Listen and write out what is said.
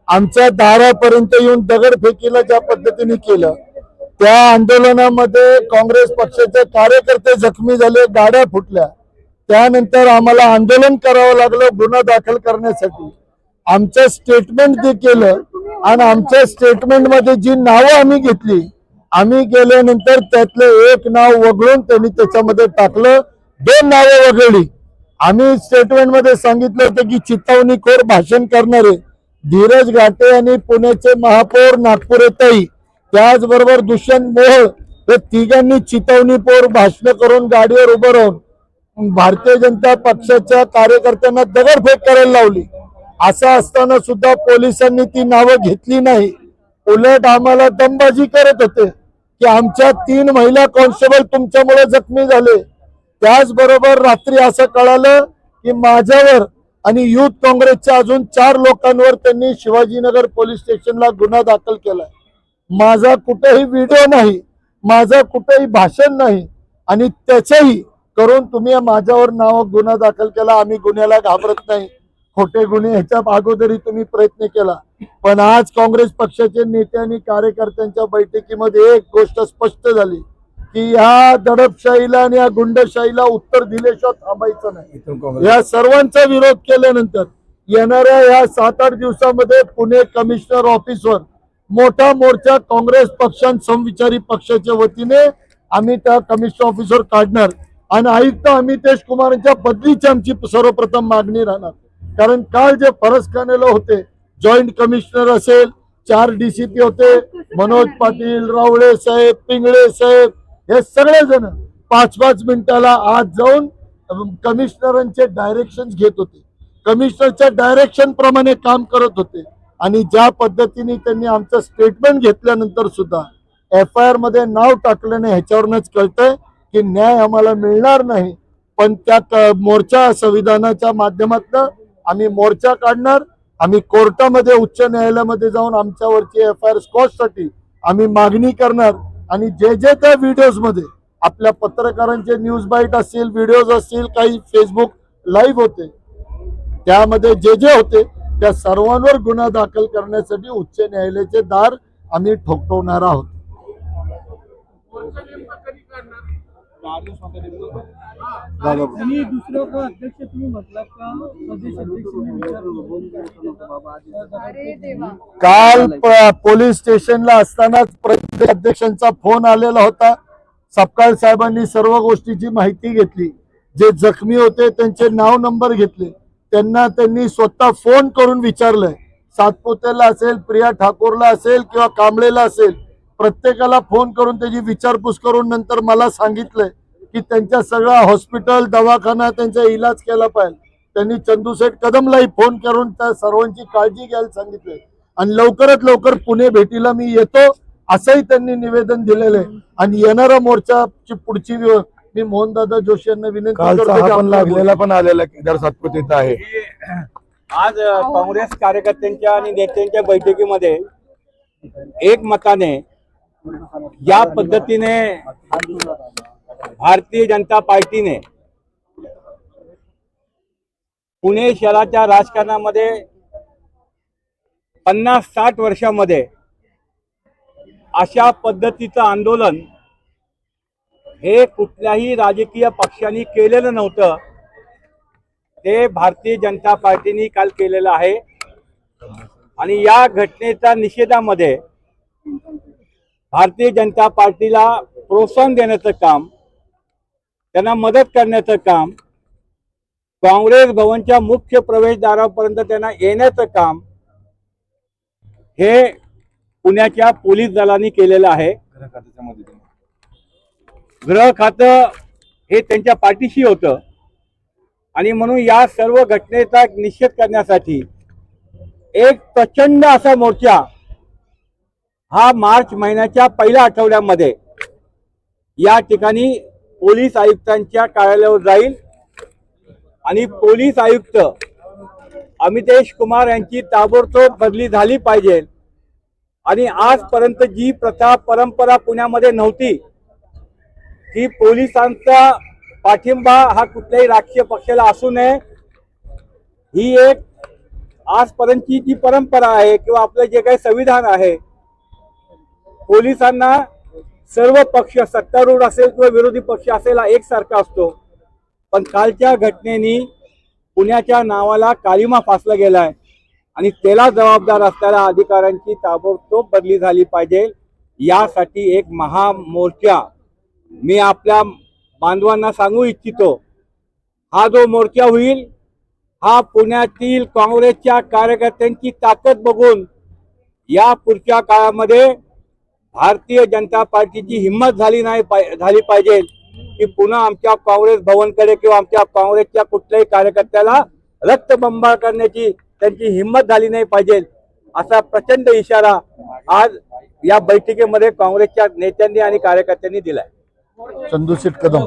आमच्या दारापर्यंत येऊन दगडफेकीला ज्या पद्धतीने केलं, त्या आंदोलनामध्ये काँग्रेस पक्षाचे कार्यकर्ते जखमी झाले, गाड्या फुटल्या, त्यानंतर आम्हाला आंदोलन करावं लागलं गुन्हा दाखल करण्यासाठी. आमचं स्टेटमेंट ते केलं आणि आमच्या स्टेटमेंटमध्ये जी नावं आम्ही घेतली, आम्ही गेल्यानंतर त्यातलं एक नाव वगळून त्यांनी त्याच्यामध्ये टाकलं, 2 नावं वगळली. आम्ही स्टेटमेंटमध्ये सांगितलं होतं की चिथावणीखोर भाषण करणारे धीरज घाटे आणि पुण्याचे महापौर नागपूरताई, त्याचबरोबर दुष्यंत मोहोळ, हे तिघांनी चिथावणीखोर भाषण करून गाडीवर उभं राहून भारतीय जनता पक्षाच्या कार्यकर्त्यांना दगडफेक करायला लावली. असं असताना सुद्धा पोलिसांनी ती नावं घेतली नाही. उलट आम्हाला दमबाजी करत होते की आमच्या 3 महिला कॉन्स्टेबल तुमच्यामुळे जखमी झाले. त्याचबरोबर रात्री असं कळालं की माझ्यावर आणि युथ काँग्रेसच्या अजून 4 लोकांवर त्यांनी शिवाजीनगर पोलीस स्टेशनला गुन्हा दाखल केलाय. माझा कुठेही व्हिडिओ नाही, माझं कुठेही भाषण नाही आणि त्याचंही करून तुम्ही माझ्यावर गुन्हा दाखल केला. आम्ही गुन्ह्याला घाबरत नाही. खोटे गुन्हे ह्याच्या अगोदरही तुम्ही प्रयत्न केला, पण आज काँग्रेस पक्षाचे नेते आणि कार्यकर्त्यांच्या बैठकीमध्ये एक गोष्ट स्पष्ट झाली की ह्या दडपशाहीला आणि या गुंडशाहीला उत्तर दिल्याशिवाय थांबायचं नाही. या सर्वांचा विरोध केल्यानंतर येणाऱ्या या 7-8 दिवसामध्ये पुणे कमिशनर ऑफिसवर मोठा मोर्चा काँग्रेस समविचारी पक्षाच्या वतीने आम्ही त्या कमिशनर ऑफिसवर काढणार आणि आयुक्त अमितेश कुमारांच्या बदलीची आमची सर्वप्रथम मागणी राहणार. कारण काल जे फरसखानेला होते, जॉईंट कमिशनर असेल, 4 DCP होते, मनोज पाटील, रावळे साहेब, पिंगळे साहेब, हे सगळेजण 5-5 मिनिटाला आज जाऊन कमिशनरांचे डायरेक्शन घेत होते, कमिशनरच्या डायरेक्शन प्रमाणे काम करत होते. आणि ज्या पद्धतीने त्यांनी आमचं स्टेटमेंट घेतल्यानंतर सुद्धा FIR मध्ये नाव टाकलं नाही, ह्याच्यावरूनच कळतंय की न्याय आम्हाला मिळणार नाही. पण त्या मोर्चा संविधानाच्या माध्यमातून आम्ही मोर्चा काढणार. आम्ही कोर्टामध्ये उच्च न्यायालयामध्ये जाऊन आमच्यावरची FIR स्क्वॉशसाठी आम्ही मागणी करणार. आणि जे त्या व्हिडिओज मध्ये आपल्या पत्रकारांचे न्यूज बाईट असतील, व्हिडिओज असतील, काही फेसबुक लाईव्ह होते, त्यामध्ये जे होते त्या सर्वांवर गुन्हा दाखल करण्यासाठी उच्च न्यायालयाचे दार आम्ही ठोकवणार आहोत. काल पोलीस स्टेशनला असतानाच प्रदेश अध्यक्षांचा फोन आलेला होता. सपकाळ साहेबांनी सर्व गोष्टीची माहिती घेतली. जे जखमी होते त्यांचे नाव नंबर घेतले, त्यांना त्यांनी स्वतः फोन करून विचारलंय. सातपुतेला असेल, प्रिया ठाकूरला असेल किंवा कांबळेला असेल, प्रत्येकाला फोन करून त्याची विचारपूस करून नंतर मला सांगितलंय की त्यांच्या सगळा हॉस्पिटल, दवाखाना, त्यांचा इलाज केला पाहिजे. त्यांनी चंदूशेठ कदमलाही फोन करून त्या सर्वांची काळजी घ्यायला सांगितलंय आणि लवकरात लवकर पुणे भेटीला मी येतो असंही त्यांनी निवेदन दिलेलं आहे. आणि येणारा मोर्चाची पुढची मी मोहनदादा जोशी यांना विनंती करतो. लागलेला पण आलेला केदार सातपुतेचा आहे. आज काँग्रेस कार्यकर्त्यांच्या आणि नेत्यांच्या बैठकीमध्ये एकमताने या पद्धतीने भारतीय जनता पार्टीने पुणे शहराच्या राजकारणामध्ये 50-60 वर्षामध्ये अशा पद्धतीचं आंदोलन हे कुठल्याही राजकीय पक्षांनी केलेलं नव्हतं. ते भारतीय जनता पार्टीने काल केलेलं आहे. आणि या घटनेच्या निषेधामध्ये भारतीय जनता पार्टीला प्रोत्साहन देण्याचं काम, त्यांना मदत करण्याचं काम, काँग्रेस भवनच्या मुख्य प्रवेशद्वारापर्यंत त्यांना येण्याचं काम हे पुण्याच्या पोलीस दलांनी केलेलं आहे. गृह खातं हे त्यांच्या पाठीशी होतं आणि म्हणून या सर्व घटनेचा निषेध करण्यासाठी एक प्रचंड असा मोर्चा हा मार्च महिन्याच्या पहिल्या आठवड्यामध्ये या ठिकाणी पोलीस आयुक्तांच्या कार्यालयावर जाईल आणि पोलीस आयुक्त अमितेश कुमार यांची ताबडतोब बदली झाली पाहिजे. आणि आजपर्यंत जी प्रथा परंपरा पुण्यामध्ये नव्हती की पोलिसांचा पाठिंबा हा कुठल्याही राजकीय पक्षाला असू नये, ही एक आजपर्यंतची जी परंपरा आहे किंवा आपलं जे काही संविधान आहे, पोलिसांना सर्व पक्ष सत्तारूढ असेल किंवा विरोधी पक्ष असेल हा एकसारखा असतो, पण कालच्या घटनेनी पुण्याच्या नावाला काळिमा फासला गेलाय आणि त्याला जबाबदार असणाऱ्या अधिकाऱ्यांची ताबडतोब बदली झाली पाहिजे. यासाठी एक महामोर्चा मी आपल्या बांधवांना सांगू इच्छितो. हा जो मोर्चा होईल हा पुण्यातील काँग्रेसच्या कार्यकर्त्यांची ताकद बघून या पुढच्या काळामध्ये भारतीय जनता पार्टीची हिंमत झाली पाहिजे की पुन्हा आमच्या काँग्रेस भवनकडे किंवा आमच्या काँग्रेसच्या कुठल्याही कार्यकर्त्याला रक्तबंबाळ करण्याची त्यांची हिंमत झाली नाही पाहिजे, असा प्रचंड इशारा आज या बैठकीमध्ये काँग्रेसच्या नेत्यांनी आणि कार्यकर्त्यांनी दिलाय. चंदू शेठ कदम.